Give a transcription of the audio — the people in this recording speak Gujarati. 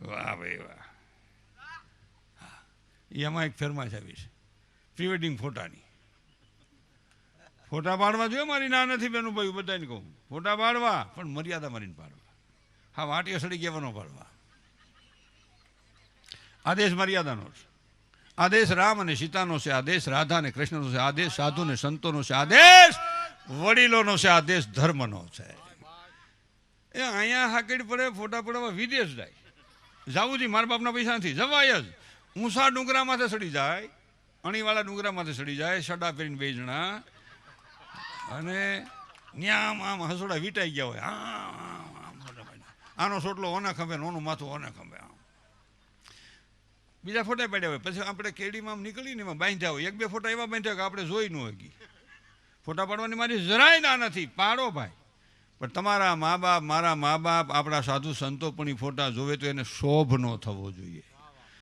વાહ ભાઈ વાહ. એમાં એક ફરમાશ આવી છે પ્રી વેડિંગ ફોટાની. ફોટા પાડવા જોઈએ, મારી ના નથી બેનું ભાઈ, બધાને કહું ફોટા પાડવા, પણ મર્યાદા મારીને પાડવા. હા, વાટીઓ સડી કહેવાનો પાડવા. આદેશ મર્યાદાનો છે. આદેશ રામ અને સીતાનો છે, આદેશ રાધા અને કૃષ્ણનો છે, આદેશ સાધુ ને સંતોનો છે, આદેશ વડીલોનો છે, આદેશ ધર્મનો છે. એ અહીંયા હાકડી પડે ફોટા પડવા વિદેશ જાય. જવું છે મારા બાપના પૈસા નથી, જવાય જ. ઊંસા ડુંગરા માથે સડી જાય, અણીવાળા ડુંગરા માથે સડી જાય, સડા પહેરીને બે જણા, અને ન્યામ આમ હસોડા વીટાઈ ગયા હોય. આનો સોટલો ઓના ખંભે, ઓનું માથું ઓના ખંભે. આમ બીજા ફોટા પાડ્યા હોય. પછી આપણે કેડીમાં આમ નીકળીને એમાં બાંધ્યા હોય. એક બે ફોટા એવા બાંધ્યા કે આપણે જોઈ ન હોય. ફોટા પાડવાની મારી જરાય ના નથી, પાડો ભાઈ. પણ તમારા મા બાપ, મારા મા બાપ, આપણા સાધુ સંતો પણ એ ફોટા જોવે તો એને શોભ ન થવો જોઈએ.